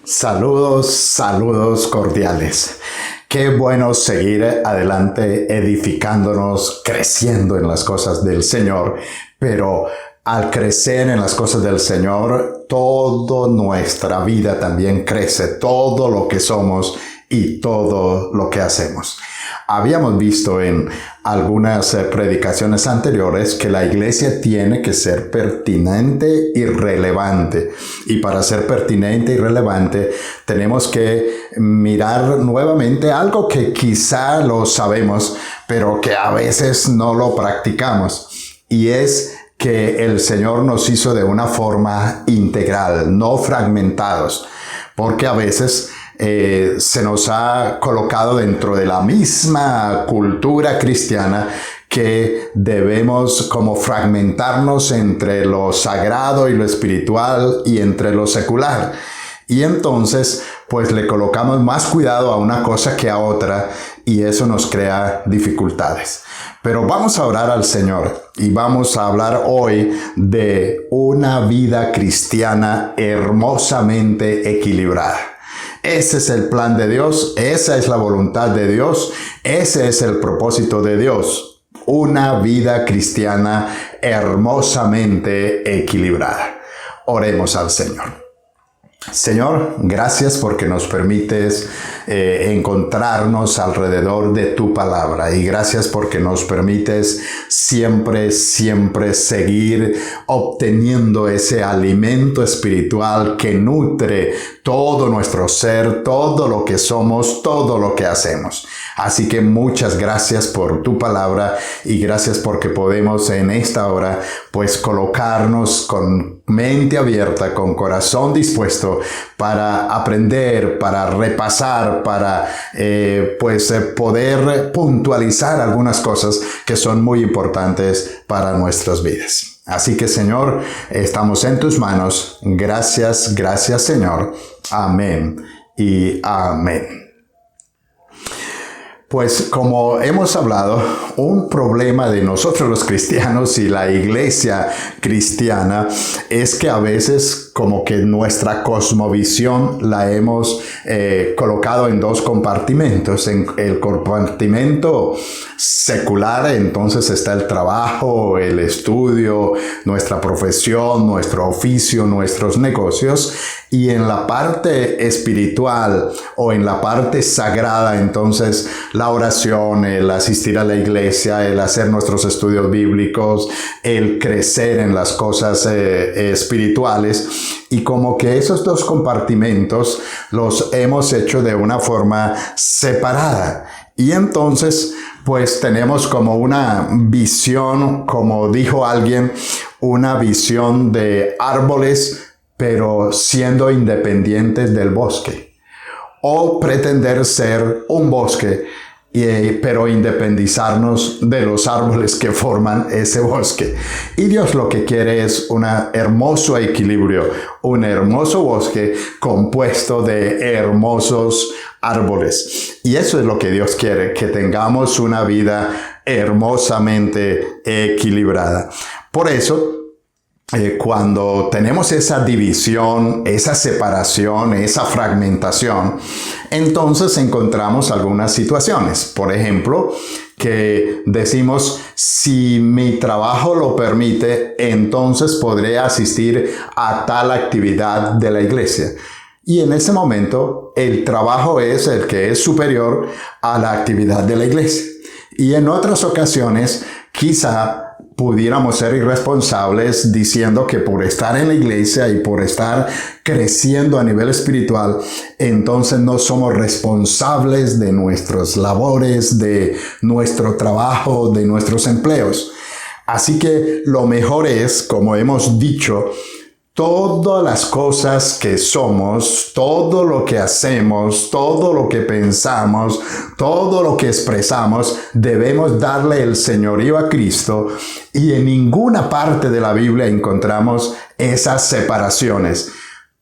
Saludos, saludos cordiales. Qué bueno seguir adelante edificándonos, creciendo en las cosas del Señor, pero al crecer en las cosas del Señor, toda nuestra vida también crece, todo lo que somos y todo lo que hacemos. Habíamos visto en algunas predicaciones anteriores que la iglesia tiene que ser pertinente y relevante. Y para ser pertinente y relevante tenemos que mirar nuevamente algo que quizá lo sabemos, pero que a veces no lo practicamos. Y es que el Señor nos hizo de una forma integral, no fragmentados. Porque a veces se nos ha colocado dentro de la misma cultura cristiana que debemos como fragmentarnos entre lo sagrado y lo espiritual y entre lo secular. Y entonces, pues le colocamos más cuidado a una cosa que a otra y eso nos crea dificultades. Pero vamos a orar al Señor y vamos a hablar hoy de una vida cristiana hermosamente equilibrada. Ese es el plan de Dios, esa es la voluntad de Dios, ese es el propósito de Dios. Una vida cristiana hermosamente equilibrada. Oremos al Señor. Señor, gracias porque nos permites encontrarnos alrededor de tu palabra y gracias porque nos permites siempre seguir obteniendo ese alimento espiritual que nutre todo nuestro ser, todo lo que somos, todo lo que hacemos. Así que muchas gracias por tu palabra y gracias porque podemos en esta hora pues colocarnos con mente abierta, con corazón dispuesto para aprender, para repasar, para poder puntualizar algunas cosas que son muy importantes para nuestras vidas. Así que Señor, estamos en tus manos. Gracias, gracias Señor. Amén y amén. Pues como hemos hablado, un problema de nosotros los cristianos y la iglesia cristiana es que a veces como que nuestra cosmovisión la hemos colocado en dos compartimentos. En el compartimento secular entonces está el trabajo, el estudio, nuestra profesión, nuestro oficio, nuestros negocios. Y en la parte espiritual o en la parte sagrada, entonces la oración, el asistir a la iglesia, el hacer nuestros estudios bíblicos, el crecer en las cosas espirituales. Y como que esos dos compartimentos los hemos hecho de una forma separada. Y entonces, pues tenemos como una visión, como dijo alguien, una visión de árboles, pero siendo independientes del bosque, o pretender ser un bosque, pero independizarnos de los árboles que forman ese bosque. Y Dios lo que quiere es un hermoso equilibrio, un hermoso bosque compuesto de hermosos árboles. Y eso es lo que Dios quiere, que tengamos una vida hermosamente equilibrada. Por eso, cuando tenemos esa división, esa separación, esa fragmentación, entonces encontramos algunas situaciones. Por ejemplo, que decimos, si mi trabajo lo permite, entonces podré asistir a tal actividad de la iglesia. Y en ese momento, el trabajo es el que es superior a la actividad de la iglesia. Y en otras ocasiones, quizá pudiéramos ser irresponsables diciendo que por estar en la iglesia y por estar creciendo a nivel espiritual, entonces no somos responsables de nuestras labores, de nuestro trabajo, de nuestros empleos. Así que lo mejor es, como hemos dicho, todas las cosas que somos, todo lo que hacemos, todo lo que pensamos, todo lo que expresamos, debemos darle el señorío a Cristo y en ninguna parte de la Biblia encontramos esas separaciones.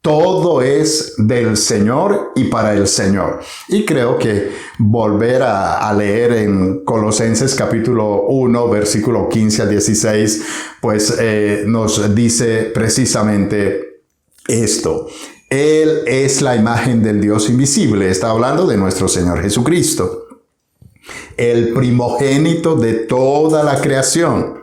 Todo es del Señor y para el Señor. Y creo que volver a leer en Colosenses capítulo 1, versículo 15 al 16, pues nos dice precisamente esto. Él es la imagen del Dios invisible. Está hablando de nuestro Señor Jesucristo, el primogénito de toda la creación,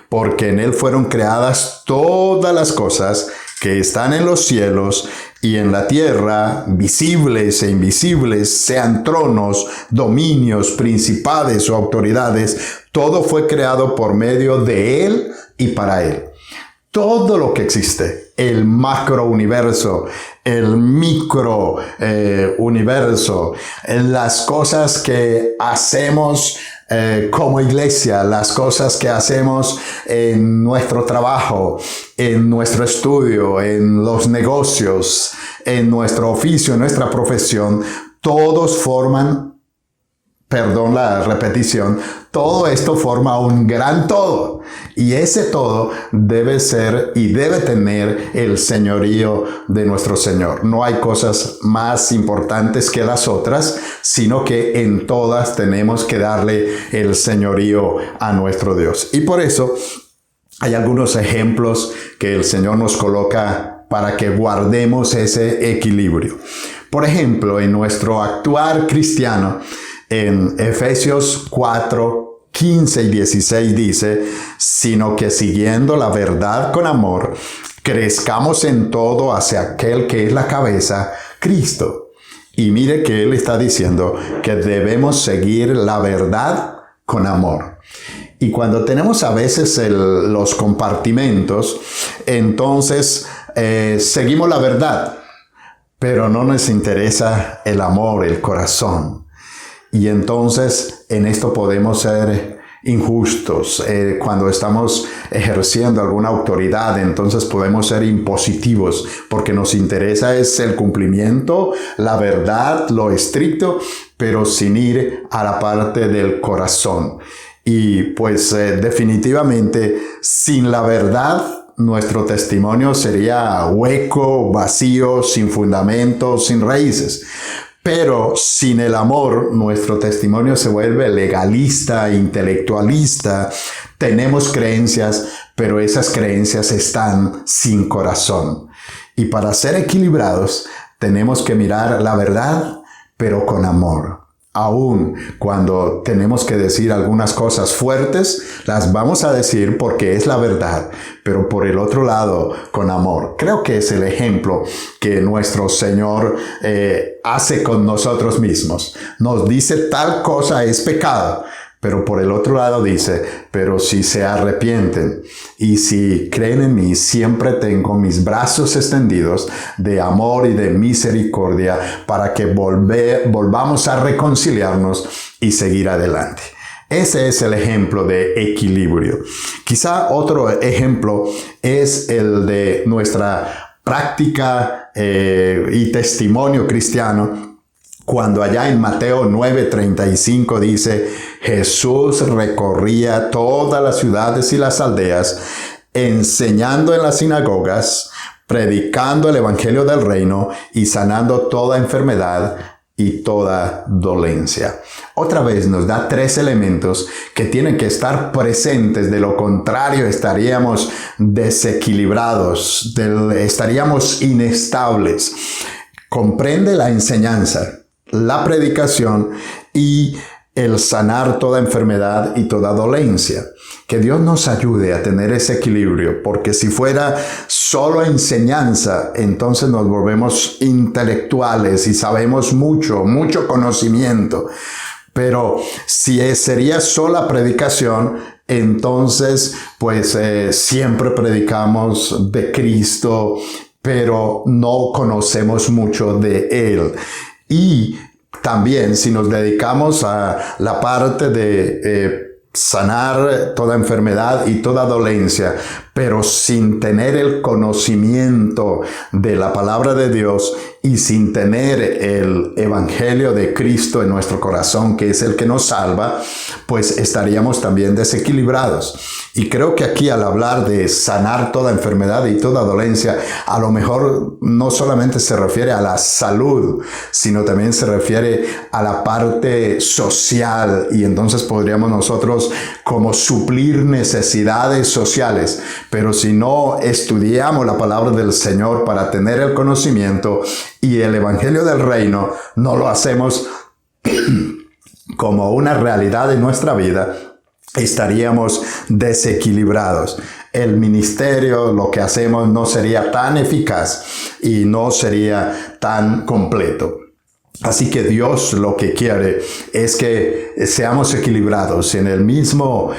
porque en Él fueron creadas todas las cosas que están en los cielos y en la tierra, visibles e invisibles, sean tronos, dominios, principados o autoridades. Todo fue creado por medio de Él y para Él. Todo lo que existe, el macrouniverso, el microuniverso, las cosas que hacemos como iglesia, las cosas que hacemos en nuestro trabajo, en nuestro estudio, en los negocios, en nuestro oficio, en nuestra profesión, todos forman, perdón la repetición, todo esto forma un gran todo. Y ese todo debe ser y debe tener el señorío de nuestro Señor. No hay cosas más importantes que las otras, sino que en todas tenemos que darle el señorío a nuestro Dios. Y por eso hay algunos ejemplos que el Señor nos coloca para que guardemos ese equilibrio. Por ejemplo, en nuestro actuar cristiano, en Efesios 4, 15 y 16 dice, sino que siguiendo la verdad con amor, crezcamos en todo hacia aquel que es la cabeza, Cristo. Y mire que él está diciendo que debemos seguir la verdad con amor. Y cuando tenemos a veces los compartimentos, entonces seguimos la verdad, pero no nos interesa el amor, el corazón. Y entonces en esto podemos ser injustos. Cuando estamos ejerciendo alguna autoridad, entonces podemos ser impositivos, porque nos interesa es el cumplimiento, la verdad, lo estricto, pero sin ir a la parte del corazón. Y pues definitivamente sin la verdad, nuestro testimonio sería hueco, vacío, sin fundamento, sin raíces. Pero sin el amor, nuestro testimonio se vuelve legalista, intelectualista. Tenemos creencias, pero esas creencias están sin corazón. Y para ser equilibrados, tenemos que mirar la verdad, pero con amor. Aún cuando tenemos que decir algunas cosas fuertes, las vamos a decir porque es la verdad, pero por el otro lado, con amor. Creo que es el ejemplo que nuestro Señor hace con nosotros mismos. Nos dice tal cosa es pecado, pero por el otro lado dice, pero si se arrepienten y si creen en mí, siempre tengo mis brazos extendidos de amor y de misericordia para que volvamos a reconciliarnos y seguir adelante. Ese es el ejemplo de equilibrio. Quizá otro ejemplo es el de nuestra práctica y testimonio cristiano. Cuando allá en Mateo 9:35 dice, Jesús recorría todas las ciudades y las aldeas, enseñando en las sinagogas, predicando el evangelio del reino y sanando toda enfermedad y toda dolencia. Otra vez nos da 3 elementos que tienen que estar presentes, de lo contrario estaríamos desequilibrados, estaríamos inestables. Comprende la enseñanza, la predicación y el sanar toda enfermedad y toda dolencia. Que Dios nos ayude a tener ese equilibrio, porque si fuera solo enseñanza, entonces nos volvemos intelectuales y sabemos mucho conocimiento. Pero si sería sola predicación, entonces pues siempre predicamos de Cristo, pero no conocemos mucho de Él. Y también si nos dedicamos a la parte de sanar toda enfermedad y toda dolencia, pero sin tener el conocimiento de la palabra de Dios y sin tener el evangelio de Cristo en nuestro corazón, que es el que nos salva, pues estaríamos también desequilibrados. Y creo que aquí al hablar de sanar toda enfermedad y toda dolencia, a lo mejor no solamente se refiere a la salud, sino también se refiere a la parte social, y entonces podríamos nosotros como suplir necesidades sociales. Pero si no estudiamos la palabra del Señor para tener el conocimiento y el evangelio del reino, no lo hacemos como una realidad en nuestra vida, estaríamos desequilibrados. El ministerio, lo que hacemos, no sería tan eficaz y no sería tan completo. Así que Dios lo que quiere es que seamos equilibrados en el mismo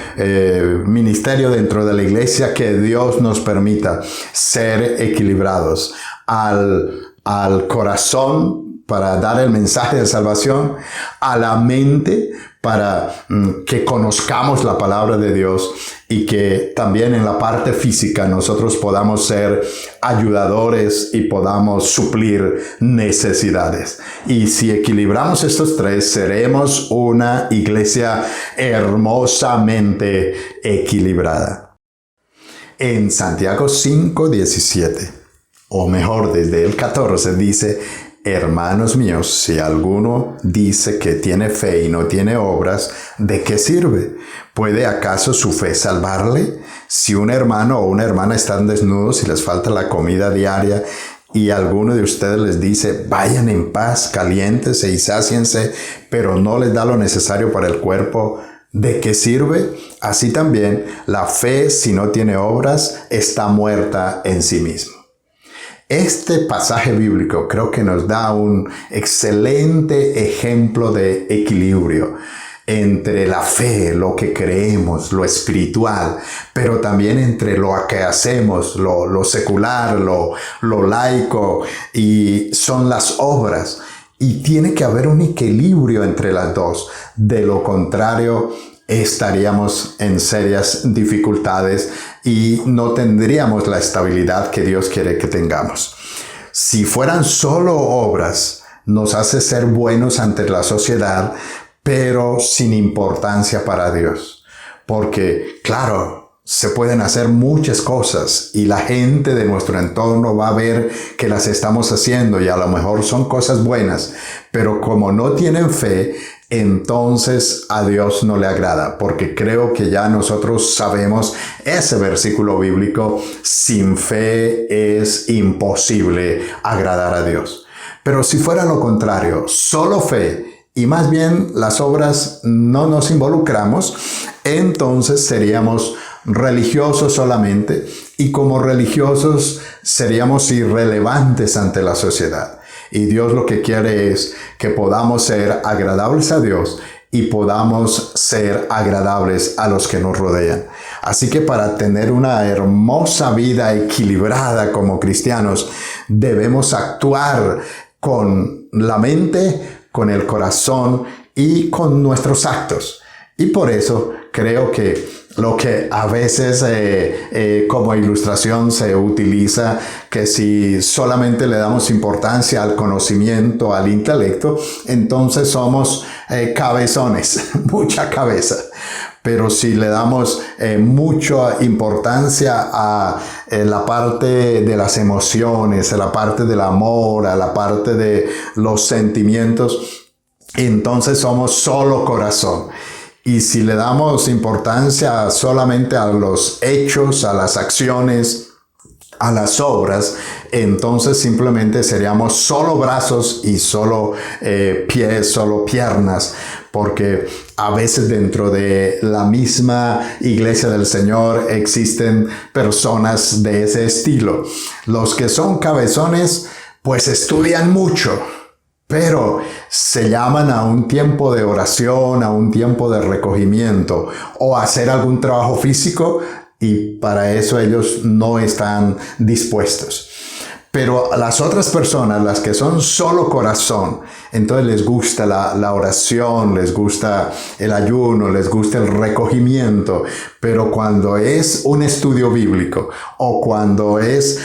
ministerio dentro de la iglesia, que Dios nos permita ser equilibrados al corazón para dar el mensaje de salvación, a la mente para que conozcamos la palabra de Dios, y que también en la parte física nosotros podamos ser ayudadores y podamos suplir necesidades. Y si equilibramos estos tres, seremos una iglesia hermosamente equilibrada. En Santiago 5:17, o mejor desde el 14, dice: hermanos míos, si alguno dice que tiene fe y no tiene obras, ¿de qué sirve? ¿Puede acaso su fe salvarle? Si un hermano o una hermana están desnudos y les falta la comida diaria, y alguno de ustedes les dice: vayan en paz, caliéntense y sáciense, pero no les da lo necesario para el cuerpo, ¿de qué sirve? Así también, la fe, si no tiene obras, está muerta en sí misma. Este pasaje bíblico creo que nos da un excelente ejemplo de equilibrio entre la fe, lo que creemos, lo espiritual, pero también entre lo que hacemos, lo secular, lo laico, y son las obras. Y tiene que haber un equilibrio entre las dos. De lo contrario, estaríamos en serias dificultades y no tendríamos la estabilidad que Dios quiere que tengamos. Si fueran solo obras, nos hace ser buenos ante la sociedad, pero sin importancia para Dios. Porque, claro, se pueden hacer muchas cosas y la gente de nuestro entorno va a ver que las estamos haciendo y a lo mejor son cosas buenas, pero como no tienen fe, entonces a Dios no le agrada, porque creo que ya nosotros sabemos ese versículo bíblico: sin fe es imposible agradar a Dios. Pero si fuera lo contrario, solo fe, y más bien las obras no nos involucramos, entonces seríamos religiosos solamente, y como religiosos seríamos irrelevantes ante la sociedad. Y Dios lo que quiere es que podamos ser agradables a Dios y podamos ser agradables a los que nos rodean. Así que para tener una hermosa vida equilibrada como cristianos, debemos actuar con la mente, con el corazón y con nuestros actos. Y por eso creo que lo que a veces como ilustración se utiliza, que si solamente le damos importancia al conocimiento, al intelecto, entonces somos cabezones, mucha cabeza. Pero si le damos mucha importancia a la parte de las emociones, a la parte del amor, a la parte de los sentimientos, entonces somos solo corazón. Y si le damos importancia solamente a los hechos, a las acciones, a las obras, entonces simplemente seríamos solo brazos y solo pies, solo piernas, porque a veces dentro de la misma iglesia del Señor existen personas de ese estilo. Los que son cabezones, pues estudian mucho, pero se llaman a un tiempo de oración, a un tiempo de recogimiento o a hacer algún trabajo físico, y para eso ellos no están dispuestos. Pero las otras personas, las que son solo corazón, entonces les gusta la oración, les gusta el ayuno, les gusta el recogimiento. Pero cuando es un estudio bíblico o cuando es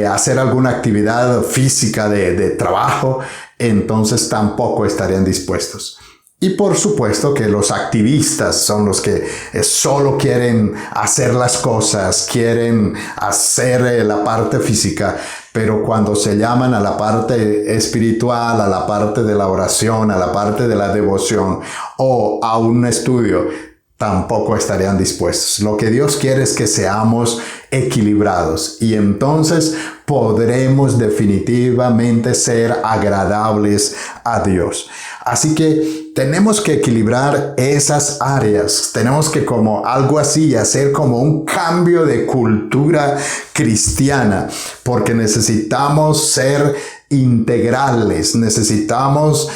hacer alguna actividad física de trabajo, entonces tampoco estarían dispuestos. Y por supuesto que los activistas son los que solo quieren hacer las cosas, quieren hacer la parte física, pero cuando se llaman a la parte espiritual, a la parte de la oración, a la parte de la devoción o a un estudio, tampoco estarían dispuestos. Lo que Dios quiere es que seamos equilibrados y entonces podremos definitivamente ser agradables a Dios. Así que tenemos que equilibrar esas áreas. Tenemos que como algo así hacer como un cambio de cultura cristiana, porque necesitamos ser integrales, necesitamos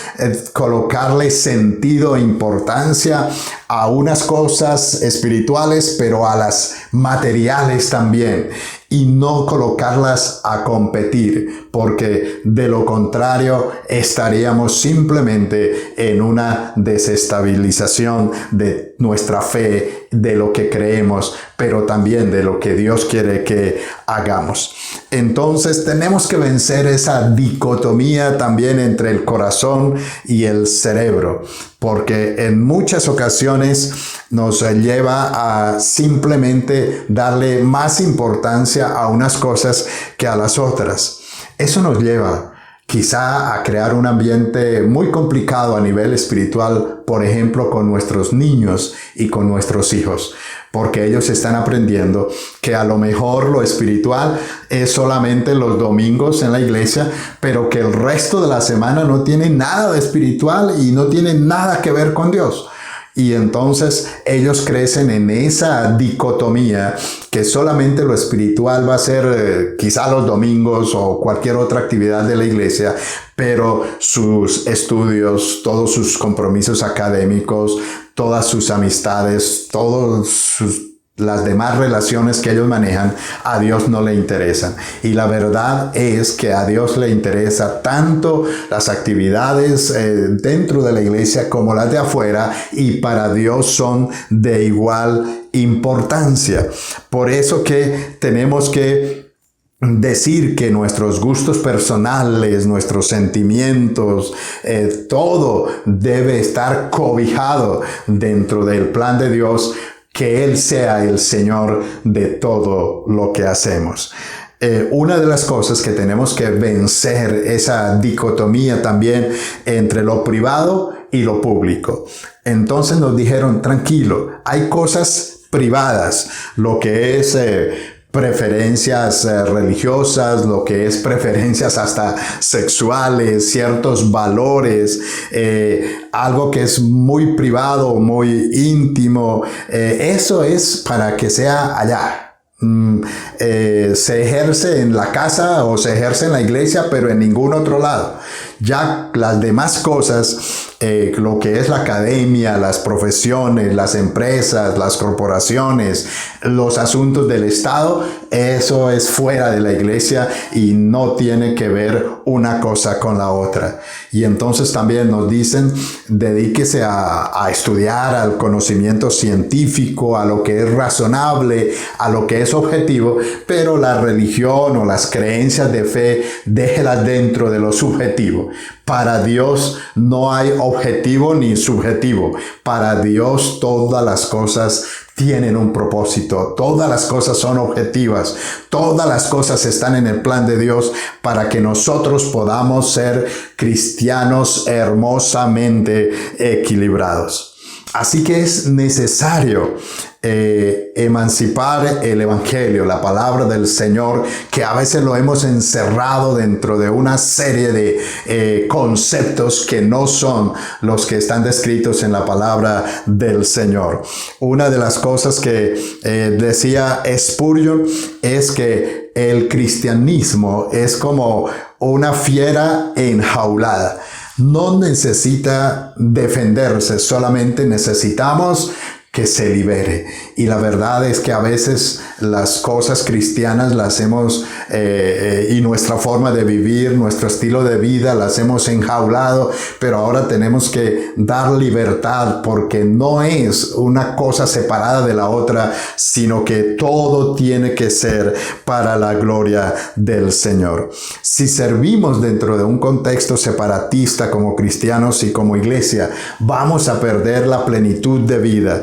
colocarle sentido e importancia a unas cosas espirituales, pero a las materiales también, y no colocarlas a competir, porque de lo contrario estaríamos simplemente en una desestabilización de nuestra fe, de lo que creemos, pero también de lo que Dios quiere que hagamos. Entonces tenemos que vencer esa dicotomía también entre el corazón y el cerebro, porque en muchas ocasiones nos lleva a simplemente darle más importancia a unas cosas que a las otras. Eso nos lleva quizá a crear un ambiente muy complicado a nivel espiritual, por ejemplo, con nuestros niños y con nuestros hijos, porque ellos están aprendiendo que a lo mejor lo espiritual es solamente los domingos en la iglesia, pero que el resto de la semana no tiene nada de espiritual y no tiene nada que ver con Dios. Y entonces ellos crecen en esa dicotomía que solamente lo espiritual va a ser quizá los domingos o cualquier otra actividad de la iglesia, pero sus estudios, todos sus compromisos académicos, todas sus amistades, las demás relaciones que ellos manejan, a Dios no le interesan. Y la verdad es que a Dios le interesa tanto las actividades dentro de la iglesia como las de afuera, y para Dios son de igual importancia. Por eso que tenemos que decir que nuestros gustos personales, nuestros sentimientos, todo debe estar cobijado dentro del plan de Dios, que Él sea el Señor de todo lo que hacemos. Una de las cosas que tenemos que vencer, esa dicotomía también entre lo privado y lo público. Entonces nos dijeron, tranquilo, hay cosas privadas, lo que es preferencias religiosas, lo que es preferencias hasta sexuales, ciertos valores, algo que es muy privado, muy íntimo, eso es para que sea allá. Se ejerce en la casa o se ejerce en la iglesia, pero en ningún otro lado. Ya las demás cosas, lo que es la academia, las profesiones, las empresas, las corporaciones, los asuntos del Estado, eso es fuera de la iglesia y no tiene que ver una cosa con la otra. Y entonces también nos dicen, dedíquese a estudiar, al conocimiento científico, a lo que es razonable, a lo que es objetivo, pero la religión o las creencias de fe, déjelas dentro de lo subjetivo. Para Dios no hay objetivo ni subjetivo. Para Dios todas las cosas tienen un propósito. Todas las cosas son objetivas. Todas las cosas están en el plan de Dios para que nosotros podamos ser cristianos hermosamente equilibrados. Así que es necesario emancipar el evangelio, la palabra del Señor, que a veces lo hemos encerrado dentro de una serie de conceptos que no son los que están descritos en la palabra del Señor. Una de las cosas que decía Spurgeon es que el cristianismo es como una fiera enjaulada. No necesita defenderse, solamente necesitamos que se libere. Y la verdad es que a veces las cosas cristianas las hemos, y nuestra forma de vivir, nuestro estilo de vida, las hemos enjaulado, pero ahora tenemos que dar libertad, porque no es una cosa separada de la otra, sino que todo tiene que ser para la gloria del Señor. Si servimos dentro de un contexto separatista como cristianos y como iglesia, vamos a perder la plenitud de vida.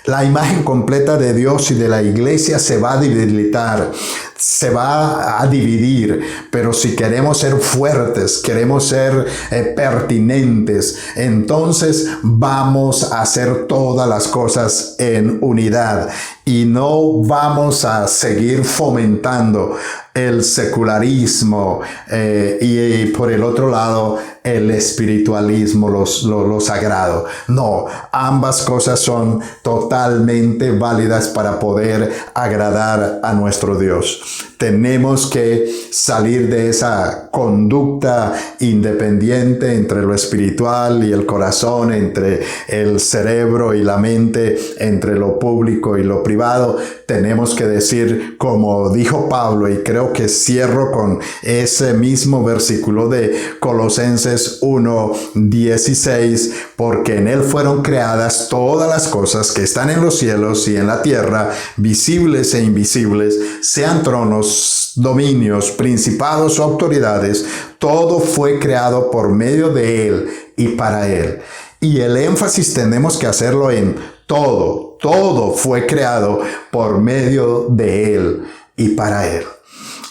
La imagen completa de Dios y de la iglesia se va a debilitar. se va a dividir, pero si queremos ser fuertes, queremos ser pertinentes, entonces vamos a hacer todas las cosas en unidad y no vamos a seguir fomentando el secularismo y por el otro lado el espiritualismo, lo sagrado. No, ambas cosas son totalmente válidas para poder agradar a nuestro Dios. Tenemos que salir de esa conducta independiente entre lo espiritual y el corazón, entre el cerebro y la mente, entre lo público y lo privado. Tenemos que decir, como dijo Pablo, y creo que cierro con ese mismo versículo de Colosenses 1:16, porque en él fueron creadas todas las cosas que están en los cielos y en la tierra, visibles e invisibles, sean tronos, dominios, principados o autoridades, todo fue creado por medio de él y para él. Y el énfasis tenemos que hacerlo en todo. Todo fue creado por medio de él y para él.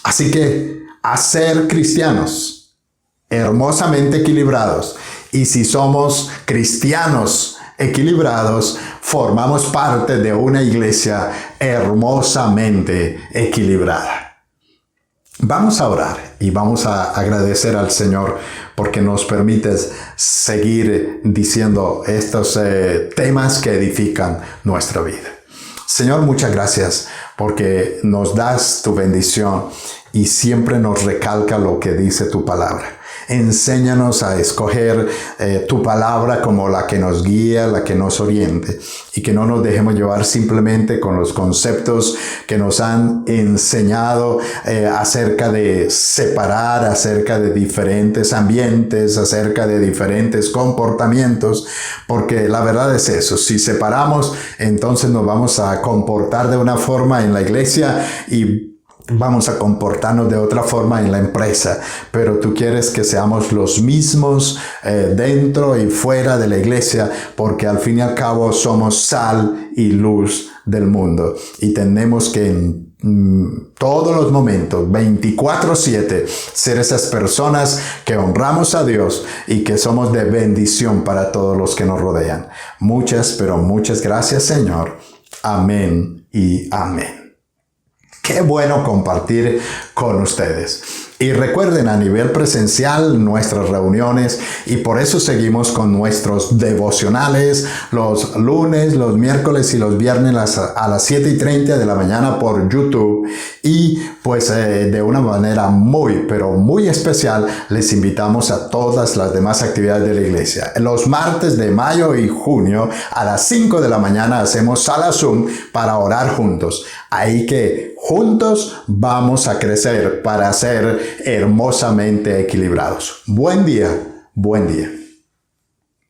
Así que a ser cristianos hermosamente equilibrados. Y si somos cristianos equilibrados, formamos parte de una iglesia hermosamente equilibrada. Vamos a orar y vamos a agradecer al Señor porque nos permites seguir diciendo estos temas que edifican nuestra vida. Señor, muchas gracias porque nos das tu bendición y siempre nos recalca lo que dice tu palabra. Enséñanos a escoger tu palabra como la que nos guía, la que nos oriente, y que no nos dejemos llevar simplemente con los conceptos que nos han enseñado acerca de separar, acerca de diferentes ambientes, acerca de diferentes comportamientos, porque la verdad es eso: si separamos, entonces nos vamos a comportar de una forma en la iglesia y vamos a comportarnos de otra forma en la empresa, pero tú quieres que seamos los mismos dentro y fuera de la iglesia, porque al fin y al cabo somos sal y luz del mundo y tenemos que en todos los momentos, 24/7, ser esas personas que honramos a Dios y que somos de bendición para todos los que nos rodean. Muchas, pero muchas gracias, Señor. Amén y amén. Qué bueno compartir con ustedes. Y recuerden, a nivel presencial, nuestras reuniones, y por eso seguimos con nuestros devocionales los lunes, los miércoles y los viernes a las 7:30 de la mañana por YouTube. Y pues de una manera muy, pero muy especial, les invitamos a todas las demás actividades de la iglesia. Los martes de mayo y junio a las 5 de la mañana hacemos sala Zoom para orar juntos. Ahí que juntos vamos a crecer para ser hermosamente equilibrados. Buen día, buen día.